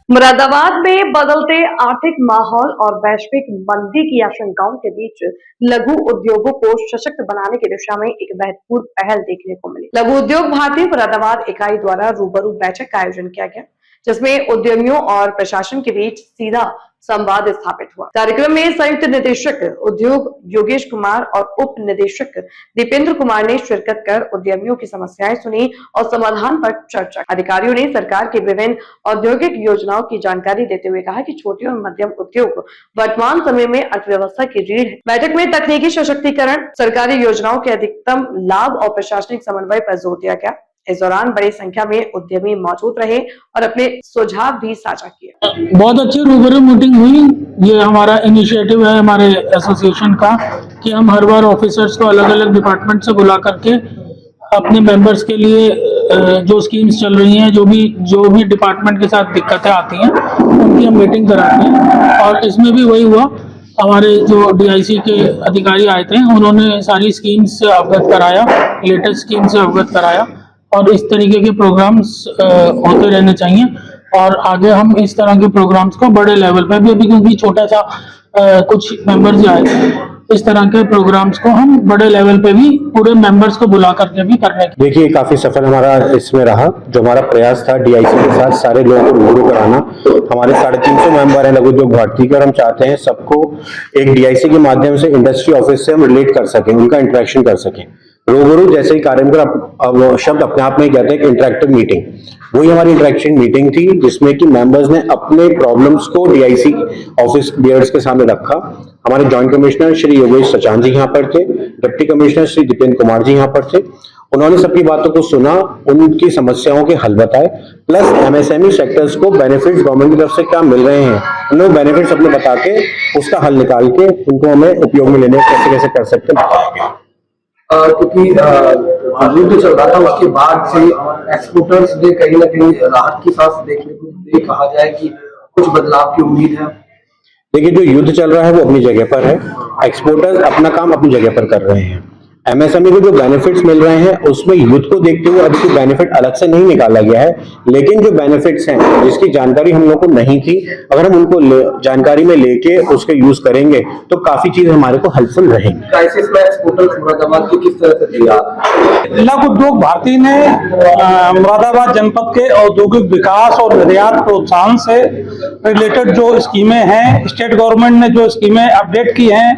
मुरादाबाद में बदलते आर्थिक माहौल और वैश्विक मंदी की आशंकाओं के बीच लघु उद्योगों को सशक्त बनाने की दिशा में एक महत्वपूर्ण पहल देखने को मिली। लघु उद्योग भारती मुरादाबाद इकाई द्वारा रूबरू बैठक का आयोजन किया गया, जिसमें उद्यमियों और प्रशासन के बीच सीधा संवाद स्थापित हुआ। कार्यक्रम में संयुक्त निदेशक उद्योग योगेश कुमार और उप निदेशक दीपेंद्र कुमार ने शिरकत कर उद्यमियों की समस्याएं सुनी और समाधान पर चर्चा। अधिकारियों ने सरकार की विभिन्न औद्योगिक योजनाओं की जानकारी देते हुए कहा कि छोटे और मध्यम उद्योग वर्तमान समय में अर्थव्यवस्था की रीढ़ है। बैठक में तकनीकी सशक्तिकरण, सरकारी योजनाओं के अधिकतम लाभ और प्रशासनिक समन्वय पर जोर दिया गया। इस दौरान बड़ी संख्या में उद्यमी मौजूद रहे और अपने सुझाव भी साझा किए। बहुत अच्छी रूबरू मीटिंग हुई। ये हमारा इनिशिएटिव है हमारे एसोसिएशन का कि हम हर बार ऑफिसर्स को अलग अलग डिपार्टमेंट से बुला करके अपने मेंबर्स के लिए जो स्कीम्स चल रही हैं, जो भी डिपार्टमेंट के साथ दिक्कतें आती हैं, उनकी हम मीटिंग कराते हैं। और इसमें भी वही हुआ, हमारे जो डीआईसी के अधिकारी आए थे, उन्होंने सारी स्कीम्स से अवगत कराया, लेटेस्ट स्कीम से अवगत कराया। और इस तरीके के प्रोग्राम्स होते रहने चाहिए और आगे हम इस तरह के प्रोग्राम्स को बड़े लेवल पर भी, अभी क्योंकि छोटा सा कुछ मेंबर्स आए थे, इस तरह के प्रोग्राम्स को हम बड़े लेवल पे भी पूरे मेंबर्स को बुला करके भी करने की। देखिए, काफी सफल हमारा इसमें रहा। जो हमारा प्रयास था डीआईसी के साथ सारे लोगों को रूबरू कराना। हमारे 350 मेंबर हैं लघु उद्योग भारती के और हम चाहते हैं सबको एक डीआईसी के माध्यम से इंडस्ट्री ऑफिस से हम रिलेट कर सकें, उनका इंटरेक्शन कर सकें। रूबरू जैसे ही कार्यक्रम शब्द अपने आप में कहते हैं इंटरेक्टिव मीटिंग, वही हमारी इंटरेक्शन मीटिंग थी, जिसमें कि मेंबर्स ने अपने प्रॉब्लम्स को डीआईसी ऑफिस बियर्स के सामने रखा। हमारे जॉइंट कमिश्नर श्री योगेश सचान जी यहाँ पर थे, डिप्टी कमिश्नर श्री दीपेंद्र कुमार जी यहाँ पर थे। उन्होंने सबकी बातों को सुना, उनकी समस्याओं के हल बताए, प्लस एमएसएमई सेक्टर्स को बेनिफिट्स गवर्नमेंट की तरफ से क्या मिल रहे हैं, उन्होंने बेनिफिट्स अपने बता के उसका हल निकाल के उनको हमें उपयोग में लेने कैसे कैसे कर सकते हैं बताया गया। क्योंकि युद्ध चल रहा था, उसके बाद से एक्सपोर्टर्स ने कहीं ना कहीं राहत की सांस देखने को कहा जाए कि कुछ बदलाव की उम्मीद है। देखिए, जो युद्ध चल रहा है वो अपनी जगह पर है, एक्सपोर्टर्स अपना काम अपनी जगह पर कर रहे हैं। एमएसएमई को जो बेनिफिट्स मिल रहे हैं उसमें युद्ध को देखते हुए अभी कोई बेनिफिट अलग से नहीं निकाला गया है, लेकिन जो बेनिफिट्स हैं जिसकी जानकारी हम लोग को नहीं थी, अगर हम उनको जानकारी में लेके उसके यूज करेंगे तो काफी चीजें हमारे को हेल्पफुल रहेंगी। क्राइसिस में एक्सपोर्टर्स मुरादाबाद की किस तरह से तैयार? लघु उद्योग भारती ने मुरादाबाद जनपद के औद्योगिक विकास और निर्यात प्रोत्साहन से रिलेटेड जो स्कीमें हैं, स्टेट गवर्नमेंट ने जो स्कीमें अपडेट की हैं,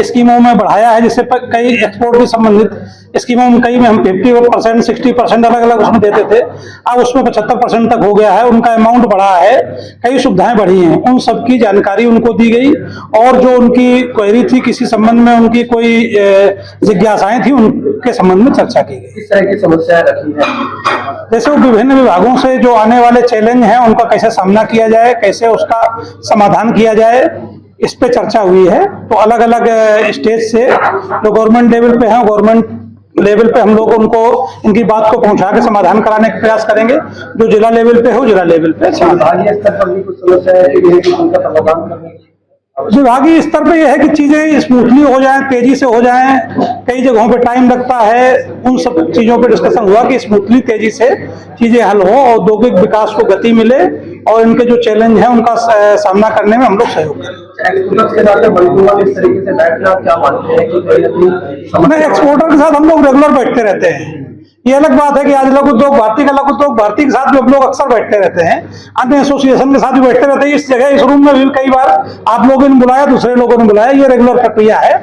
स्कीमों में बढ़ाया है, जिससे कई एक्सपोर्ट के संबंधित स्कीमों में कई में हम 50%, 60% अलग अलग उसमें देते थे, अब उसमें 75% तक हो गया है। उनका अमाउंट बढ़ा है, कई सुविधाएं बढ़ी हैं, उन सबकी जानकारी उनको दी गई। और जो उनकी क्वेरी थी, किसी संबंध में उनकी कोई जिज्ञासाएं थी, उनके संबंध में चर्चा की गई। किस तरह की समस्याएं रखी है? जैसे वो विभिन्न विभागों से जो आने वाले चैलेंज हैं उनका कैसे सामना किया जाए, कैसे उसका समाधान किया जाए, इस पे चर्चा हुई है। तो अलग अलग स्टेज से जो गवर्नमेंट लेवल पे है, गवर्नमेंट लेवल पे हम लोग उनको इनकी बात को पहुंचा के समाधान कराने का प्रयास करेंगे। जो जिला लेवल पे हो, जिला लेवल पे विभागीय स्तर पर भी कुछ समस्या है कि उनका समाधान करने। विभागीय स्तर पे यह है कि चीजें स्मूथली हो जाएं, तेजी से हो जाएं। कई जगहों पे टाइम लगता है, उन सब चीजों पे डिस्कशन हुआ कि स्मूथली तेजी से चीजें हल हो, औद्योगिक विकास को गति मिले और इनके जो चैलेंज है उनका सामना करने में हम लोग सहयोग करें। एक्सपोर्टर के साथ इस तरीके से बैठना क्या मानते हैं कि एक्सपोर्टर के साथ हम लोग रेगुलर बैठते रहते हैं। ये अलग बात है कि आज लघु उद्योग भारती का लघु उद्योग भारती के साथ भी हम लोग अक्सर बैठते रहते हैं, अन्य एसोसिएशन के साथ भी बैठते रहते हैं। इस जगह, इस रूम में भी कई बार आप लोगों ने बुलाया, दूसरे लोगों ने बुलाया, ये रेगुलर प्रक्रिया है।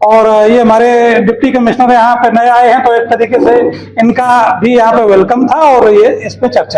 और ये हमारे डिप्टी कमिश्नर यहाँ पे नए आए हैं, तो एक तरीके से इनका भी यहाँ पे वेलकम था और ये इस पे चर्चा